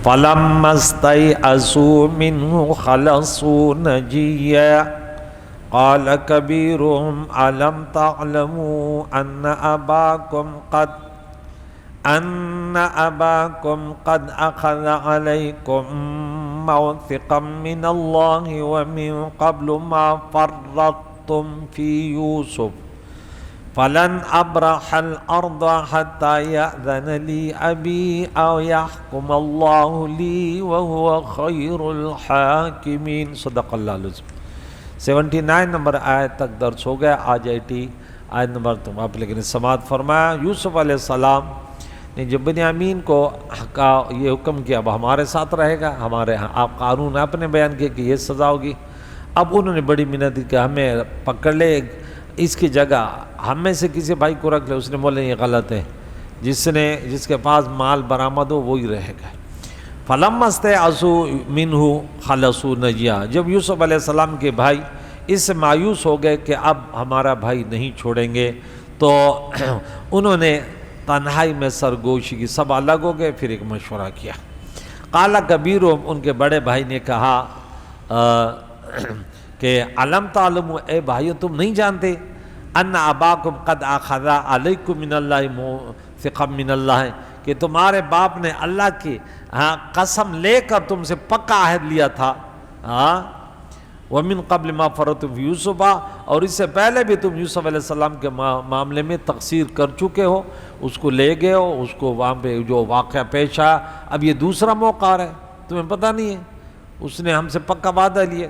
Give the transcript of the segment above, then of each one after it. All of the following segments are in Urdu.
فلما استيئسوا منه خلصوا نجيا قال كبيرهم ألم تعلموا أن أباكم قد أخذ عليكم موثقا من الله ومن قبل ما فرطتم في يوسف فلن أبرح الأرض حتى يأذن لي أبي أو يحكم الله لي وهو خير الحاكمين. صدق اللہ العظیم. 79 نمبر آیت تک درس ہو گیا. آج 80 آیت نمبر تم آپ لیکن سماعت فرمایا. یوسف علیہ السلام نے جب بنیامین کو کا یہ حکم کیا اب ہمارے ساتھ رہے گا، ہمارے آپ قانون آپ نے بیان کیا کہ یہ سزا ہوگی. اب انہوں نے بڑی منت کی کہ ہمیں پکڑ لے، اس کی جگہ ہم میں سے کسی بھائی کو رکھ لے. اس نے بولے یہ غلط ہے، جس کے پاس مال برآمد ہو وہی رہے گا. فلما استيئسوا منه خلصوا نجيا. جب یوسف علیہ السلام کے بھائی اس سے مایوس ہو گئے کہ اب ہمارا بھائی نہیں چھوڑیں گے تو انہوں نے تنہائی میں سرگوشی کی. سب الگ ہو گئے. پھر ایک مشورہ کیا. قال کبیرہم، ان کے بڑے بھائی نے کہا کہ علم تعلموا، اے بھائیو تم نہیں جانتے، ان اباکم قد اخذ علیکم من اللہ موثقا من اللہ، کہ تمہارے باپ نے اللہ کی قسم لے کر تم سے پکا عہد لیا تھا. وَمِن قَبْلِ مَا فَرَّطْتُمْ فِي يُوسُفَ، اور اس سے پہلے بھی تم یوسف علیہ السلام کے معاملے میں تقصیر کر چکے ہو، اس کو لے گئے ہو، اس کو وہاں پہ جو واقعہ پیش آیا اب یہ دوسرا موقع آ رہا ہے، تمہیں پتہ نہیں ہے. اس نے ہم سے پکا وعدہ لیے.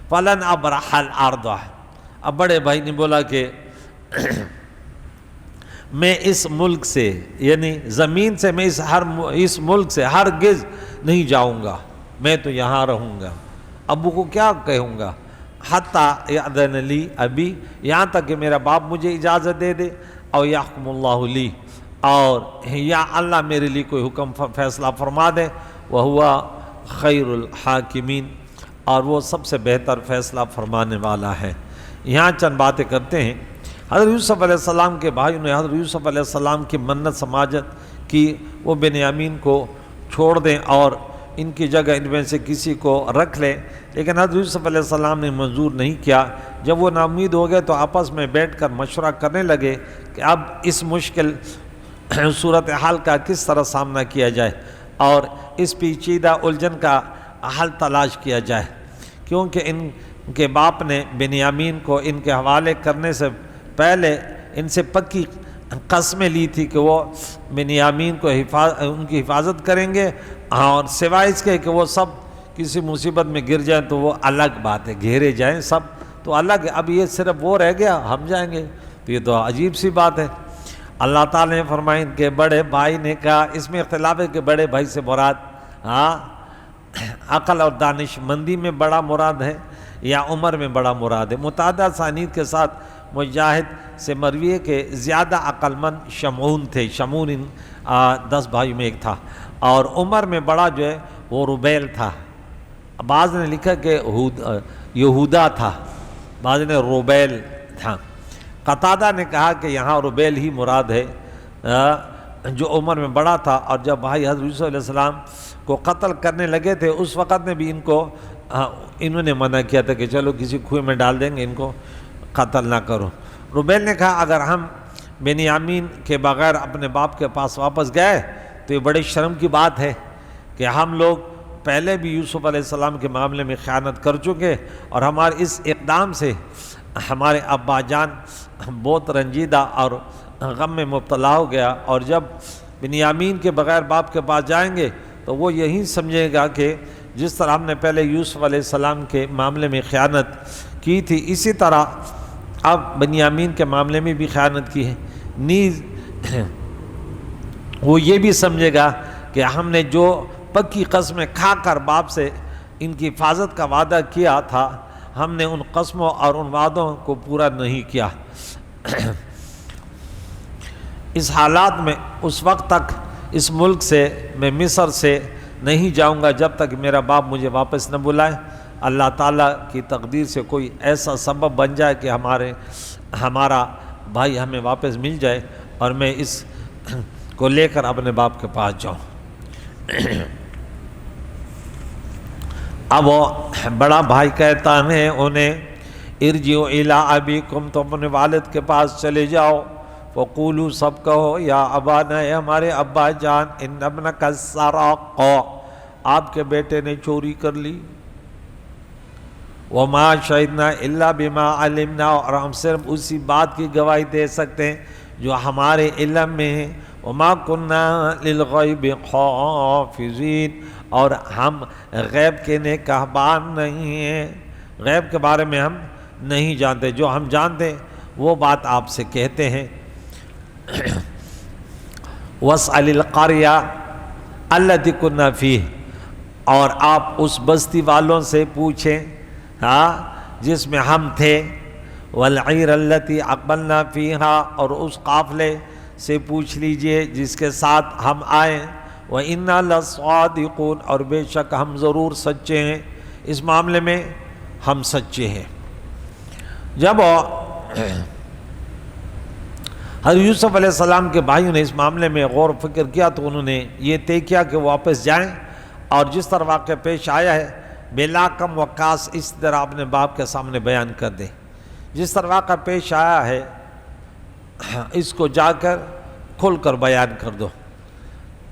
فَلَنْ أَبْرَحَ الْأَرْضَ، اب بڑے بھائی نے بولا کہ میں اس ملک سے یعنی زمین سے میں اس ملک سے ہرگز نہیں جاؤں گا، میں تو یہاں رہوں گا. ابو کو کیا کہوں گا؟ حتی یأذن لی ابی، یہاں تک کہ میرا باپ مجھے اجازت دے دے، او یحکم اللہ لی، اور یا اللہ میرے لیے کوئی حکم فیصلہ فرما دے. وہو خیر الحاکمین، اور وہ سب سے بہتر فیصلہ فرمانے والا ہے. یہاں چند باتیں کرتے ہیں. حضرت یوسف علیہ السلام کے بھائیوں نے حضرت یوسف علیہ السلام کی منت سماجت کی وہ بنیامین کو چھوڑ دیں اور ان کی جگہ ان میں سے کسی کو رکھ لیں، لیکن حضرت یوسف علیہ السلام نے منظور نہیں کیا. جب وہ ناامید ہو گئے تو آپس میں بیٹھ کر مشورہ کرنے لگے کہ اب اس مشکل صورتحال کا کس طرح سامنا کیا جائے اور اس پیچیدہ الجھن کا حل تلاش کیا جائے، کیونکہ ان کے باپ نے بنیامین کو ان کے حوالے کرنے سے پہلے ان سے پکی قسمیں لی تھی کہ وہ بنیامین کو ان کی حفاظت کریں گے، اور سوائے اس کے کہ وہ سب کسی مصیبت میں گر جائیں تو وہ الگ بات ہے، گھیرے جائیں سب تو الگ ہے. اب یہ صرف وہ رہ گیا ہم جائیں گے تو یہ تو عجیب سی بات ہے. اللہ تعالیٰ نے فرمایا ان کے بڑے بھائی نے کہا، اس میں اختلاف ہے کہ بڑے بھائی سے مراد عقل اور دانش مندی میں بڑا مراد ہے یا عمر میں بڑا مراد ہے. متعدد اسانید کے ساتھ مجاہد سے مروی ہے کہ زیادہ عقل مند شمعون تھے. شمعون 10 بھائیوں میں ایک تھا، اور عمر میں بڑا جو ہے وہ روبیل تھا. بعض نے لکھا کہ یہودا تھا، بعض نے روبیل تھا. قتادہ نے کہا کہ یہاں روبیل ہی مراد ہے جو عمر میں بڑا تھا. اور جب بھائی حضرت یوسف علیہ السلام کو قتل کرنے لگے تھے اس وقت میں بھی انہوں نے منع کیا تھا کہ چلو کسی کنویں میں ڈال دیں گے، ان کو قتل نہ کرو. روبیل نے کہا اگر ہم بنیامین کے بغیر اپنے باپ کے پاس واپس گئے تو یہ بڑے شرم کی بات ہے کہ ہم لوگ پہلے بھی یوسف علیہ السلام کے معاملے میں خیانت کر چکے، اور ہمارے اس اقدام سے ہمارے ابا جان بہت رنجیدہ اور غم میں مبتلا ہو گیا، اور جب بنیامین کے بغیر باپ کے پاس جائیں گے تو وہ یہی سمجھے گا کہ جس طرح ہم نے پہلے یوسف علیہ السلام کے معاملے میں خیانت کی تھی اسی طرح اب بنیامین کے معاملے میں بھی خیانت کی ہے. نیز وہ یہ بھی سمجھے گا کہ ہم نے جو پکی قسمیں کھا کر باپ سے ان کی حفاظت کا وعدہ کیا تھا ہم نے ان قسموں اور ان وعدوں کو پورا نہیں کیا. اس حالات میں اس وقت تک اس ملک سے میں مصر سے نہیں جاؤں گا جب تک میرا باپ مجھے واپس نہ بلائے. اللہ تعالیٰ کی تقدیر سے کوئی ایسا سبب بن جائے کہ ہمارا بھائی ہمیں واپس مل جائے اور میں اس کو لے کر اپنے باپ کے پاس جاؤں. اب وہ بڑا بھائی کہتا ہے انہیں ارجعوا الی ابیکم، تم اپنے والد کے پاس چلے جاؤ، وقولوا سب کہو یا ابانا، اے ہمارے ابا جان، ان ابنک سرق، آپ کے بیٹے نے چوری کر لی، وما شہدنا الا بما علمنا، اور ہم صرف اسی بات کی گواہی دے سکتے ہیں جو ہمارے علم میں ہے، وما کننا للغیب حافظین، اور ہم غیب کے نگہبان نہیں ہیں، غیب کے بارے میں ہم نہیں جانتے، جو ہم جانتے ہیں وہ بات آپ سے کہتے ہیں۔ واسأل القریہ التی کنا فیہ، اور آپ اس بستی والوں سے پوچھیں جس میں ہم تھے، والعیر التی اقبلنا فیہا، اور اس قافلے سے پوچھ لیجئے جس کے ساتھ ہم آئے، وَإِنَّا لَصَادِقُونَ، اور بے شک ہم ضرور سچے ہیں، اس معاملے میں ہم سچے ہیں۔ جب حضرت یوسف علیہ السلام کے بھائیوں نے اس معاملے میں غور و فکر کیا تو انہوں نے یہ طے کیا کہ وہ واپس جائیں، اور جس طرح واقعہ پیش آیا ہے بلا کم وقاص اس طرح اپنے باپ کے سامنے بیان کر دیں، جس طرح واقعہ پیش آیا ہے اس کو جا کر کھل کر بیان کر دو۔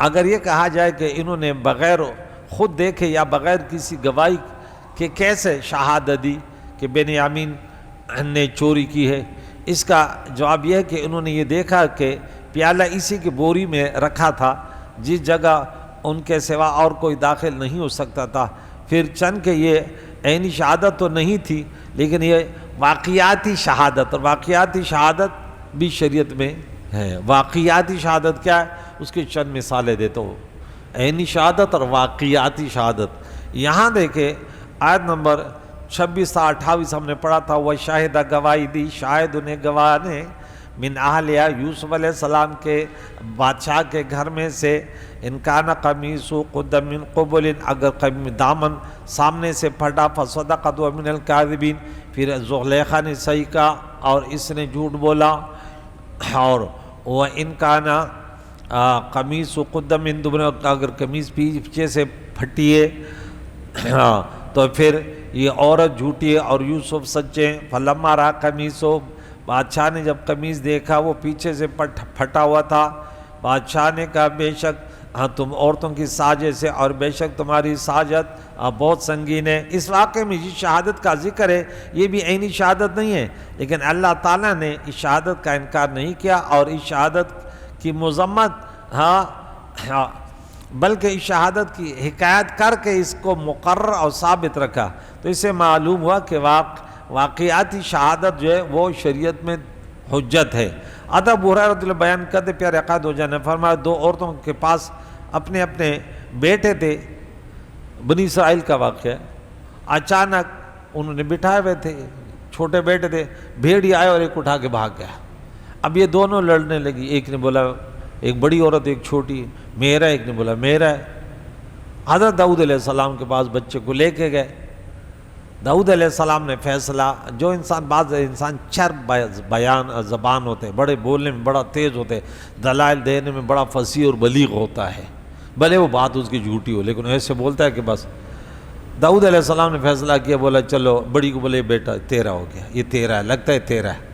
اگر یہ کہا جائے کہ انہوں نے بغیر خود دیکھے یا بغیر کسی گواہی کے کیسے شہادت دی کہ بنیامین نے چوری کی ہے، اس کا جواب یہ ہے کہ انہوں نے یہ دیکھا کہ پیالہ اسی کی بوری میں رکھا تھا جس جگہ ان کے سوا اور کوئی داخل نہیں ہو سکتا تھا، پھر چند کہ یہ عینی شہادت تو نہیں تھی لیکن یہ واقعاتی شہادت، اور واقعاتی شہادت بھی شریعت میں ہے۔ واقعاتی شہادت کیا ہے اس کی چند مثالیں دیتا ہوں، عینی شہادت اور واقعاتی شہادت۔ یہاں دیکھیں آیت نمبر 26 تا 28 ہم نے پڑھا تھا، وہ شاہدہ گواہی دی، شاہد انہیں گواہ نے، من اہلیہ یوسف علیہ السلام کے بادشاہ کے گھر میں سے، ان کان قمیص قد من قبل، اگر دامن سامنے سے پھٹا، فصدقت ومن الکاذبین، پھر زلیخا نے صحیح کہا اور اس نے جھوٹ بولا، اور وہ ان کانا قمیص قد من دبر، اگر قمیص پیچھے سے پھٹی ہے تو پھر یہ عورت جھوٹی ہے اور یوسف سچے ہیں۔ فلما رأى قمیصہ، بادشاہ نے جب قمیص دیکھا وہ پیچھے سے پھٹا ہوا تھا، بادشاہ نے کہا بے شک تم عورتوں کی سازش سے، اور بے شک تمہاری سازش بہت سنگین ہے۔ اس واقعے میں یہ شہادت کا ذکر ہے، یہ بھی عینی شہادت نہیں ہے، لیکن اللہ تعالیٰ نے اس شہادت کا انکار نہیں کیا اور اس شہادت کی مذمت بلکہ اس شہادت کی حکایت کر کے اس کو مقرر اور ثابت رکھا۔ تو اس سے معلوم ہوا کہ واقعاتی شہادت جو ہے وہ شریعت میں حجت ہے۔ ابو ہریرہ رضی اللہ بیان کرتے پیارے آقا دو جان نے فرمایا، دو عورتوں کے پاس اپنے اپنے بیٹے تھے، بنی اسرائیل کا واقعہ، اچانک انہوں نے بٹھائے ہوئے تھے، چھوٹے بیٹے تھے، بھیڑی آئے اور ایک اٹھا کے بھاگ گیا۔ اب یہ دونوں لڑنے لگی، ایک نے بولا، ایک بڑی عورت ایک چھوٹی، میرا، ایک نے بولا میرا ہے۔ حضرت داؤد علیہ السلام کے پاس بچے کو لے کے گئے، داؤد علیہ السلام نے فیصلہ، جو بعض انسان چر بیان زبان ہوتے ہیں، بڑے بولنے میں بڑا تیز ہوتے ہیں، دلائل دینے میں بڑا فصیح اور بلیغ ہوتا ہے، بھلے وہ بات اس کی جھوٹی ہو لیکن ایسے بولتا ہے کہ بس۔ داؤد علیہ السلام نے فیصلہ کیا، بولا چلو، بڑی کو بولے بیٹا تیرا ہو گیا، یہ تیرا ہے، لگتا ہے تیرا ہے۔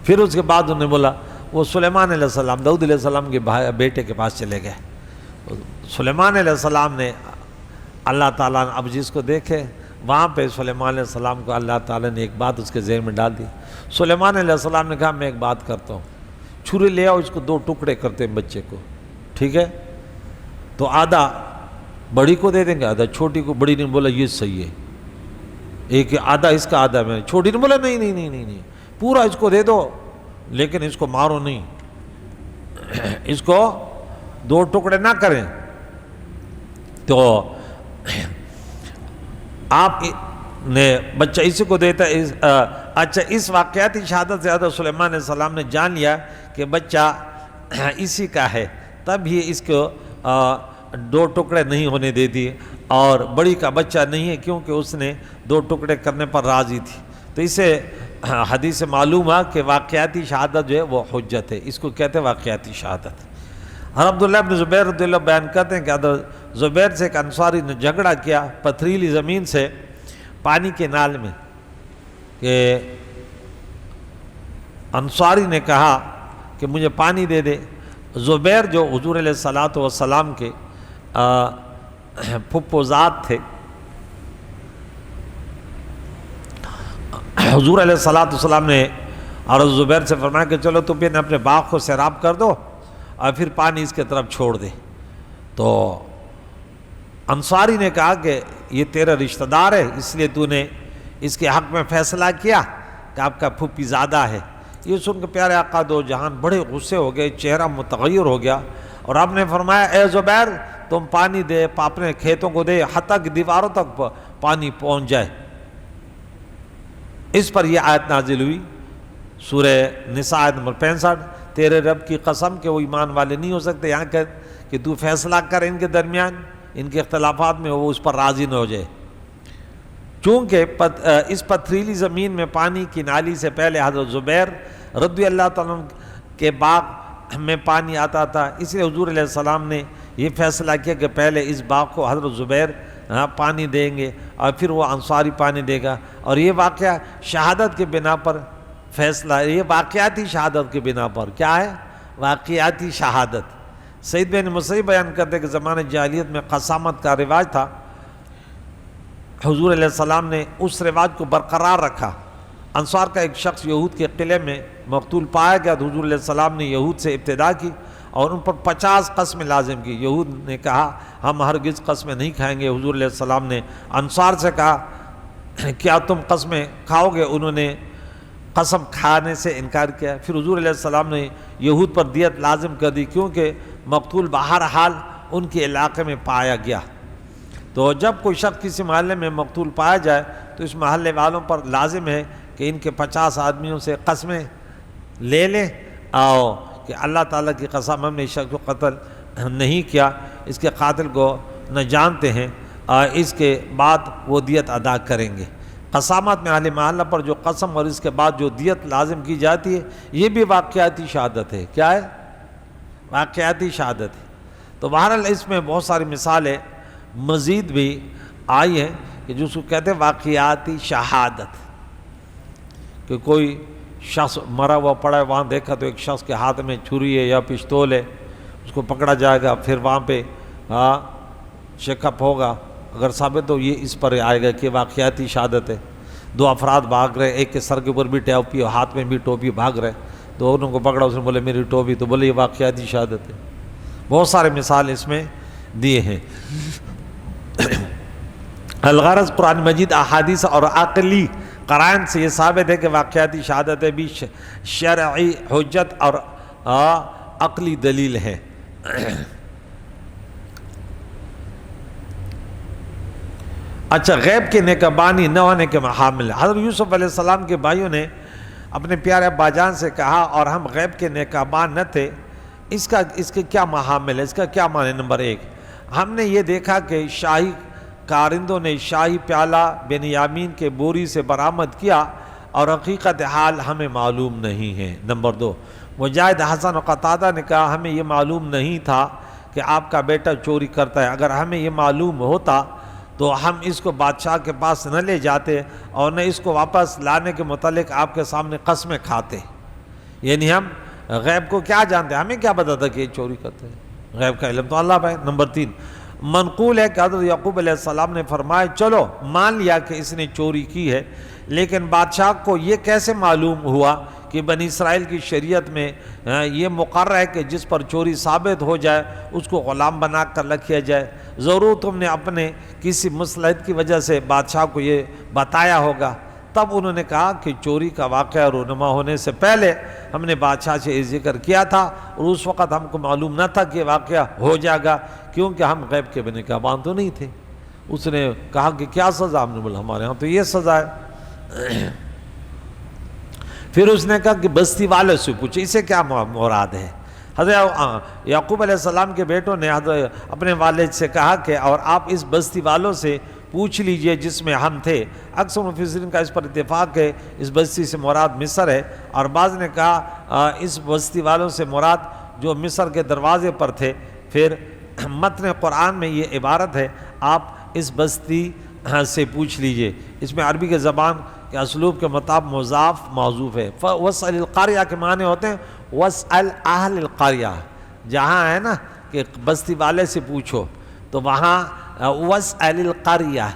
پھر اس کے بعد انہوں نے بولا، وہ سلیمان علیہ السلام داؤد علیہ السلام کے بیٹے کے پاس چلے گئے۔ سلیمان علیہ السلام نے اللہ تعالیٰ نے اب جس کو دیکھے وہاں پہ سلیمان علیہ السلام کو اللہ تعالیٰ نے ایک بات اس کے ذہن میں ڈال دی۔ سلیمان علیہ السلام نے کہا میں ایک بات کرتا ہوں، چھری لے آؤ، اس کو دو ٹکڑے کرتے ہیں بچے کو، ٹھیک ہے؟ تو آدھا بڑی کو دے دیں گے، آدھا چھوٹی کو۔ بڑی نے بولا یہ صحیح ہے، ایک آدھا اس کا آدھا میں۔ چھوٹی نے بولا نہیں نہیں نہیں نہیں نہیں، پورا اس کو دے دو لیکن اس کو مارو نہیں، اس کو دو ٹکڑے نہ کریں۔ تو آپ نے بچہ اسی کو دیتا ہے۔ اچھا، اس واقعاتی شہادت سے حضرت سلیمان علیہ السلام نے جان لیا کہ بچہ اسی کا ہے، تب ہی اس کو دو ٹکڑے نہیں ہونے دیتی، اور بڑی کا بچہ نہیں ہے کیونکہ اس نے دو ٹکڑے کرنے پر راضی تھی۔ تو اس سے حدیث سے معلوم ہوا کہ واقعاتی شہادت جو ہے وہ حجت ہے، اس کو کہتے ہیں واقعاتی شہادت۔ حضرت عبداللہ بن زبیر رضی اللہ بیان کرتے ہیں کہ حضرت زبیر سے ایک انصاری نے جھگڑا کیا پتھریلی زمین سے پانی کے نال میں، کہ انصاری نے کہا کہ مجھے پانی دے دے۔ زبیر جو حضور علیہ الصلوۃ والسلام کے پھپھوزاد تھے، حضور علیہ الصلوۃ والسلام نے اور زبیر سے فرمایا کہ چلو تم نے اپنے باغ کو سیراب کر دو اور پھر پانی اس کے طرف چھوڑ دے۔ تو انصاری نے کہا کہ یہ تیرا رشتہ دار ہے، اس لیے تو نے اس کے حق میں فیصلہ کیا کہ آپ کا پھوپھی زادہ ہے۔ یہ سن کے پیارے آقا دو جہان بڑے غصے ہو گئے، چہرہ متغیر ہو گیا، اور آپ نے فرمایا اے زبیر تم پانی دے، اپنے کھیتوں کو دے حتیٰ کہ دیواروں تک پانی پہنچ جائے۔ اس پر یہ آیت نازل ہوئی، سورہ نساء آیت نمبر 65، تیرے رب کی قسم کہ وہ ایمان والے نہیں ہو سکتے یہاں کہ تو فیصلہ کر ان کے درمیان، ان کے اختلافات میں وہ اس پر راضی نہ ہو جائے۔ چونکہ اس پتھریلی زمین میں پانی کی نالی سے پہلے حضرت زبیر رضی اللہ تعالیٰ عنہ کے باغ میں پانی آتا تھا، اس لیے حضور علیہ السلام نے یہ فیصلہ کیا کہ پہلے اس باغ کو حضرت زبیر پانی دیں گے اور پھر وہ انصاری پانی دے گا۔ اور یہ واقعہ شہادت کے بنا پر فیصلہ، یہ واقعاتی شہادت کے بنا پر، کیا ہے؟ واقعاتی شہادت۔ سعید بن مسیب بیان کرتے کہ زمانہ جاہلیت میں قسامت کا رواج تھا، حضور علیہ السلام نے اس رواج کو برقرار رکھا۔ انصار کا ایک شخص یہود کے قلعے میں مقتول پایا گیا تو حضور علیہ السلام نے یہود سے ابتدا کی اور ان پر 50 قسمیں لازم کی۔ یہود نے کہا ہم ہرگز قسمیں نہیں کھائیں گے۔ حضور علیہ السلام نے انصار سے کہا کیا تم قسمیں کھاؤ گے؟ انہوں نے قسم کھانے سے انکار کیا۔ پھر حضور علیہ السلام نے یہود پر دیت لازم کر دی، کیونکہ مقتول بہرحال ان کے علاقے میں پایا گیا۔ تو جب کوئی شخص کسی محلے میں مقتول پایا جائے تو اس محلے والوں پر لازم ہے کہ ان کے 50 آدمیوں سے قسمیں لے لیں اور کہ اللہ تعالیٰ کی قسم ہم نے اس شخص کو قتل نہیں کیا، اس کے قاتل کو نہ جانتے ہیں، اور اس کے بعد وہ دیت ادا کریں گے۔ قسامات میں اہل محلہ پر جو قسم اور اس کے بعد جو دیت لازم کی جاتی ہے یہ بھی واقعاتی شہادت ہے۔ کیا ہے؟ واقعاتی شہادت ہے۔ تو بہرحال اس میں بہت ساری مثالیں مزید بھی آئی ہیں کہ جس کو کہتے ہیں واقعاتی شہادت، کہ کوئی شخص مرا ہوا پڑا ہے، وہاں دیکھا تو ایک شخص کے ہاتھ میں چھری ہے یا پستول ہے، اس کو پکڑا جائے گا، پھر وہاں پہ چیک اپ ہوگا، اگر ثابت ہو یہ اس پر آئے گا کہ واقعاتی شہادت ہے۔ 2 افراد بھاگ رہے، ایک کے سر کے اوپر بھی ٹوپی اور ہاتھ میں بھی ٹوپی، بھاگ رہے، تو انہوں کو پکڑا، اس نے بولے میری ٹوپی، تو بولے یہ واقعاتی شہادت ہے۔ بہت سارے مثال اس میں دیے ہیں۔ الغرض قرآن مجید احادیث اور عقلی قرائن سے یہ ثابت ہے کہ واقعاتی شہادتیں بھی شرعی حجت اور عقلی دلیل ہے۔ اچھا، غیب کے نگہبانی نہ ہونے کے محامل۔ حضرت یوسف علیہ السلام کے بھائیوں نے اپنے پیارے ابا جان سے کہا اور ہم غیب کے نگہبان نہ تھے، اس کے کیا محامل ہے، اس کا کیا معنی؟ نمبر 1، ہم نے یہ دیکھا کہ شاہی کارندوں نے شاہی پیالہ بنیامین کے بوری سے برآمد کیا اور حقیقت حال ہمیں معلوم نہیں ہے۔ نمبر 2، مجاہد، حسن و قتادہ نے کہا ہمیں یہ معلوم نہیں تھا کہ آپ کا بیٹا چوری کرتا ہے، اگر ہمیں یہ معلوم ہوتا تو ہم اس کو بادشاہ کے پاس نہ لے جاتے اور نہ اس کو واپس لانے کے متعلق آپ کے سامنے قسمیں کھاتے۔ یعنی ہم غیب کو کیا جانتے ہیں؟ ہمیں کیا پتا تھا کہ یہ چوری کرتے ہیں؟ غیب کا علم تو اللہ پہ۔ نمبر 3، منقول ہے کہ حضرت یعقوب علیہ السلام نے فرمایا چلو مان لیا کہ اس نے چوری کی ہے، لیکن بادشاہ کو یہ کیسے معلوم ہوا کہ بنی اسرائیل کی شریعت میں یہ مقرر ہے کہ جس پر چوری ثابت ہو جائے اس کو غلام بنا کر رکھا جائے؟ ضرور تم نے اپنے کسی مصلحت کی وجہ سے بادشاہ کو یہ بتایا ہوگا۔ تب انہوں نے کہا کہ چوری کا واقعہ رونما ہونے سے پہلے ہم نے بادشاہ سے یہ ذکر کیا تھا اور اس وقت ہم کو معلوم نہ تھا کہ واقعہ ہو جائے گا، کیونکہ ہم غیب کے نگہبان تو نہیں تھے۔ اس نے کہا کہ کیا سزا؟ ہم نے بولا ہمارے ہاں تو یہ سزا ہے۔ پھر اس نے کہا کہ بستی والے سے پوچھے اسے کیا مراد ہے؟ حضرت یعقوب علیہ السلام کے بیٹوں نے اپنے والد سے کہا کہ اور آپ اس بستی والوں سے پوچھ لیجئے جس میں ہم تھے۔ اکثر مفسرین کا اس پر اتفاق ہے اس بستی سے مراد مصر ہے، اور بعض نے کہا اس بستی والوں سے مراد جو مصر کے دروازے پر تھے۔ پھر متن قرآن میں یہ عبارت ہے، آپ اس بستی سے پوچھ لیجئے۔ اس میں عربی کے زبان کے اسلوب کے مطابق مضاف موصوف ہے۔ وَاسْأَلِ الْقَرْيَةَ کے معنی ہوتے ہیں وَاسْأَلْ أَهْلِ الْقَرْيَةِ، جہاں ہے نا کہ بستی والے سے پوچھو، تو وہاں وَاسْأَلِ الْقَرْيَةَ،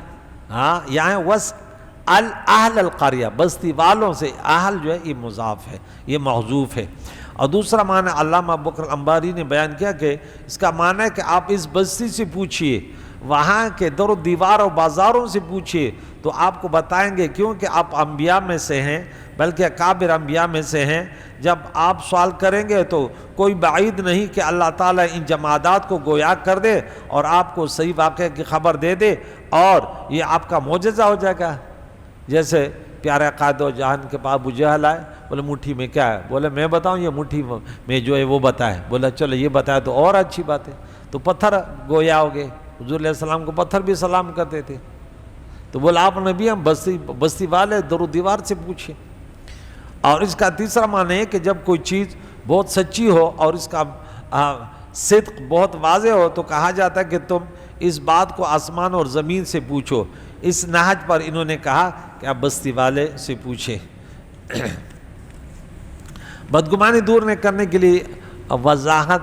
ہاں یہاں وَاسْأَلْ أَهْلَ الْقَرْيَةِ، بستی والوں سے، اہل جو ہے یہ مضاف ہے، یہ محذوف ہے۔ اور دوسرا معنی علامہ ابوبکر الانباری نے بیان کیا کہ اس کا معنی ہے کہ آپ اس بستی سے پوچھئے، وہاں کے در و دیوار و بازاروں سے پوچھئے تو آپ کو بتائیں گے، کیونکہ آپ انبیاء میں سے ہیں، بلکہ اکابر انبیاء میں سے ہیں۔ جب آپ سوال کریں گے تو کوئی بعید نہیں کہ اللہ تعالیٰ ان جمادات کو گویا کر دے اور آپ کو صحیح واقعہ کی خبر دے دے، اور یہ آپ کا معجزہ ہو جائے گا۔ جیسے پیارے قائد و جہان کے پاس ابو جہل آئے، بولے مٹھی میں کیا ہے؟ بولے میں بتاؤں، یہ مٹھی میں جو ہے وہ بتائے۔ بولا چلو یہ بتائے تو اور اچھی بات ہے، تو پتھر گویا ہو گئے۔ حضور علیہ السلام کو پتھر بھی سلام کرتے تھے، تو بولا آپ نبی ہم بستی والے در و دیوار سے پوچھیں۔ اور اس کا تیسرا معنی ہے کہ جب کوئی چیز بہت سچی ہو اور اس کا صدق بہت واضح ہو تو کہا جاتا ہے کہ تم اس بات کو آسمان اور زمین سے پوچھو۔ اس نہج پر انہوں نے کہا کہ آپ بستی والے سے پوچھیں۔ بدگمانی دور کرنے کے لیے وضاحت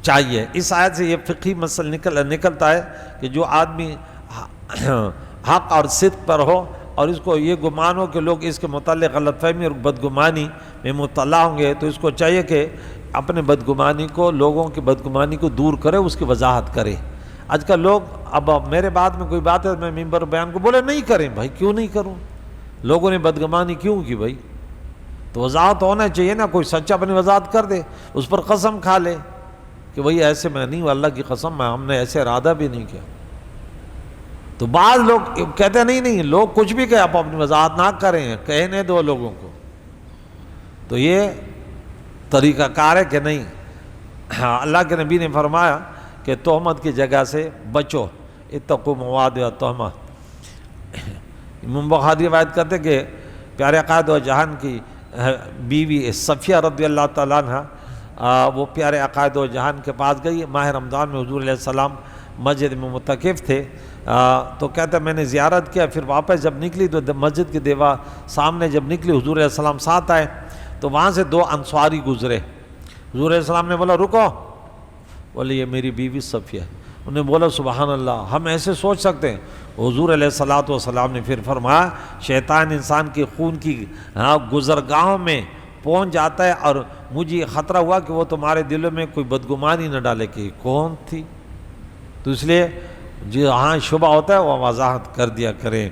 چاہیے۔ اس آیت سے یہ فقہی مسئلہ نکلتا ہے کہ جو آدمی حق اور صدق پر ہو اور اس کو یہ گمان ہو کہ لوگ اس کے متعلق غلط فہمی اور بدگمانی میں مبتلا ہوں گے، تو اس کو چاہیے کہ اپنے بدگمانی کو، لوگوں کی بدگمانی کو دور کرے، اس کی وضاحت کرے۔ آج کل لوگ اب میرے بعد میں کوئی بات ہے میں ممبر بیان کو بولے نہیں کریں، بھائی کیوں نہیں کروں؟ لوگوں نے بدگمانی کیوں کی بھائی؟ تو وضاحت ہونا چاہیے نا، کوئی سچا اپنی وضاحت کر دے، اس پر قسم کھا لے کہ بھائی ایسے میں نہیں ہوں، اللہ کی قسم میں ہم نے ایسے ارادہ بھی نہیں کیا۔ تو بعض لوگ کہتے ہیں نہیں لوگ کچھ بھی کہیں آپ اپنی وضاحت نہ کریں، کہنے دو لوگوں کو، تو یہ طریقہ کار ہے کہ نہیں۔ ہاں اللہ کے نبی نے فرمایا کہ تہمت کی جگہ سے بچو، اتقوا موادع التہمہ۔ امام بخاری روایت کرتے کہ پیارے قائد و جہان کی بیوی صفیہ رضی اللہ تعالیٰ عنہ وہ پیارے قائد و جہان کے پاس گئی ماہ رمضان میں۔ حضور علیہ السلام مسجد میں متکف تھے، تو کہتے میں نے زیارت کیا، پھر واپس جب نکلی تو مسجد کی دیوار سامنے جب نکلی حضور علیہ السلام ساتھ آئے تو وہاں سے دو انصاری گزرے۔ حضور علیہ السلام نے بولا رکو، بولے یہ میری بیوی صفیہ ہے۔ انہیں بولا سبحان اللہ، ہم ایسے سوچ سکتے ہیں؟ حضور علیہ السلام نے پھر فرمایا شیطان انسان کی خون کی گزرگاہوں میں پہنچ جاتا ہے، اور مجھے یہ خطرہ ہوا کہ وہ تمہارے دلوں میں کوئی بدگمانی نہ ڈالے کہ کون تھی، تو اس لیے جہاں شبہ ہوتا ہے وہ وضاحت کر دیا کریں۔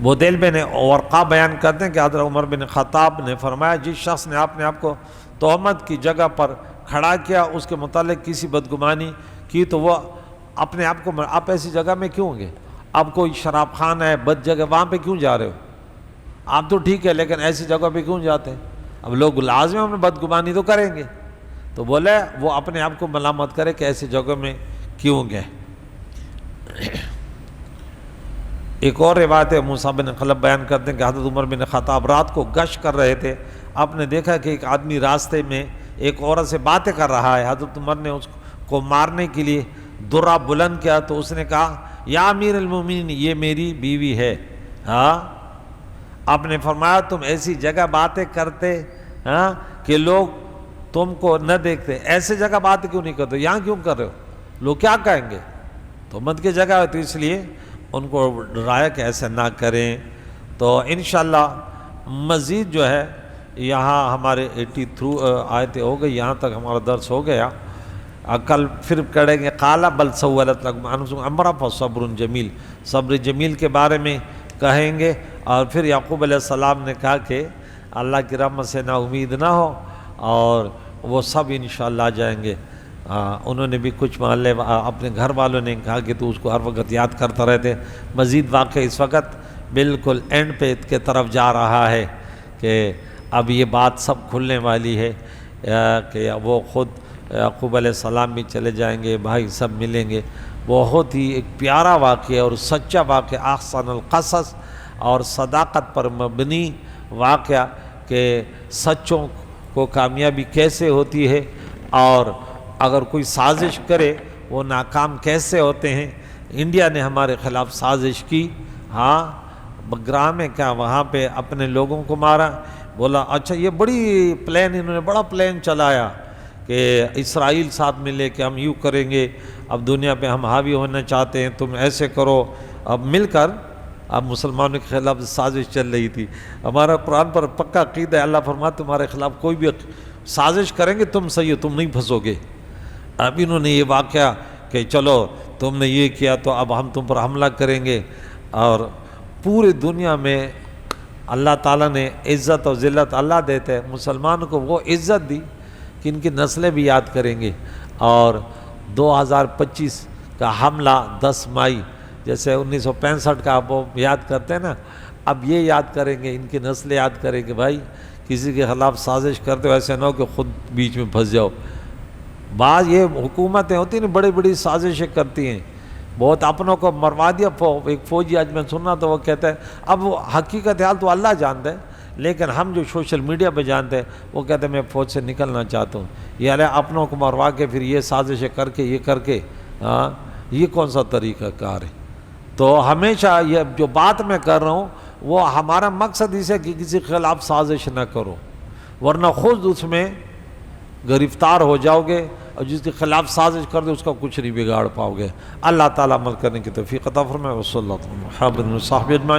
بودیل بن ورقا بیان کرتے ہیں کہ حضرت عمر بن خطاب نے فرمایا جس شخص نے اپنے آپ کو تہمت کی جگہ پر کھڑا کیا، اس کے متعلق کسی بدگمانی کی، تو وہ اپنے آپ کو، آپ ایسی جگہ میں کیوں گے؟ آپ کوئی شراب خانہ ہے، بد جگہ، وہاں پہ کیوں جا رہے ہو؟ آپ تو ٹھیک ہے لیکن ایسی جگہ پہ کیوں جاتے ہیں؟ اب لوگ لازم ہمیں بدگمانی تو کریں گے، تو بولے وہ اپنے آپ کو ملامت کرے کہ ایسی جگہ میں کیوں گئے۔ ایک اور روایت ہے، موسیٰ بن خلف بیان کرتے ہیں کہ حضرت عمر بن خطاب رات کو گشت کر رہے تھے، آپ نے دیکھا کہ ایک آدمی راستے میں ایک عورت سے باتیں کر رہا ہے۔ حضرت عمر نے اس کو مارنے کے لیے درہ بلند کیا تو اس نے کہا یا امیر المومنین یہ میری بیوی ہے۔ ہاں آپ نے فرمایا تم ایسی جگہ باتیں کرتے کہ لوگ تم کو نہ دیکھتے، ایسے جگہ باتیں کیوں نہیں کرتے، یہاں کیوں کر رہے ہو، لوگ کیا کہیں گے؟ تہمت کی جگہ ہے، تو اس لیے ان کو ڈرایا کہ ایسے نہ کریں۔ تو انشاءاللہ مزید جو ہے یہاں ہمارے 83 آیتیں ہو گئی، یہاں تک ہمارا درس ہو گیا۔ کل پھر کریں گے قال بل سولت لکم انفسکم امرا فصبر جمیل، صبر جمیل کے بارے میں کہیں گے۔ اور پھر یعقوب علیہ السلام نے کہا کہ اللہ کی رحمت سے نا امید نہ ہو، اور وہ سب انشاءاللہ آ جائیں گے۔ انہوں نے بھی کچھ محلے اپنے گھر والوں نے کہا کہ تو اس کو ہر وقت یاد کرتا رہتے۔ مزید واقعہ اس وقت بالکل اینڈ پہ کے طرف جا رہا ہے کہ اب یہ بات سب کھلنے والی ہے کہ وہ خود یعقوب علیہ السلام بھی چلے جائیں گے، بھائی سب ملیں گے۔ بہت ہی ایک پیارا واقعہ اور سچا واقعہ، احسن القصص اور صداقت پر مبنی واقعہ کہ سچوں کو کامیابی کیسے ہوتی ہے اور اگر کوئی سازش کرے وہ ناکام کیسے ہوتے ہیں۔ انڈیا نے ہمارے خلاف سازش کی، ہاں بگرام میں کیا وہاں پہ اپنے لوگوں کو مارا، بولا اچھا یہ بڑی پلان، انہوں نے بڑا پلان چلایا کہ اسرائیل ساتھ ملے کہ ہم یوں کریں گے، اب دنیا پہ ہم حاوی ہونا چاہتے ہیں، تم ایسے کرو، اب مل کر اب مسلمانوں کے خلاف سازش چل رہی تھی۔ ہمارا قرآن پر پکا عقیدہ ہے، اللہ فرماتا تمہارے خلاف کوئی بھی سازش کریں گے تم صحیح ہو، تم نہیں پھنسو گے۔ اب انہوں نے یہ واقعہ کہ چلو تم نے یہ کیا تو اب ہم تم پر حملہ کریں گے، اور پوری دنیا میں اللہ تعالیٰ نے عزت اور ذلت اللہ دیتے ہیں، مسلمانوں کو وہ عزت دی کہ ان کی نسلیں بھی یاد کریں گے۔ اور 2025 کا حملہ 10 مئی جیسے 1965 کا وہ یاد کرتے ہیں نا، اب یہ یاد کریں گے، ان کی نسلیں یاد کریں کہ بھائی کسی کے خلاف سازش کرتے ہو ایسے نہ ہو کہ خود بیچ میں پھنس جاؤ۔ بعض یہ حکومتیں ہوتی ہیں بڑی بڑی سازشیں کرتی ہیں، بہت اپنوں کو مروا دیا۔ ایک فوجی آج میں سننا تو وہ کہتا ہے، اب وہ حقیقت حال تو اللہ جانتا ہے، لیکن ہم جو سوشل میڈیا پہ جانتے ہیں وہ کہتے ہیں میں فوج سے نکلنا چاہتا ہوں، یعنی اپنوں کو مروا کے پھر یہ سازشیں کر کے یہ کر کے، ہاں یہ کون سا طریقہ کار ہے؟ تو ہمیشہ یہ جو بات میں کر رہا ہوں وہ ہمارا مقصد اس ہے کہ کسی کے خلاف سازش نہ کرو، ورنہ خود اس میں گرفتار ہو جاؤ گے، اور جس کے خلاف سازش کر دے اس کا کچھ نہیں بگاڑ پاؤ گے۔ اللہ تعالیٰ عمل کرنے کی توفیق عطا فرمائے۔ وصلی اللہ علیہ وسلم۔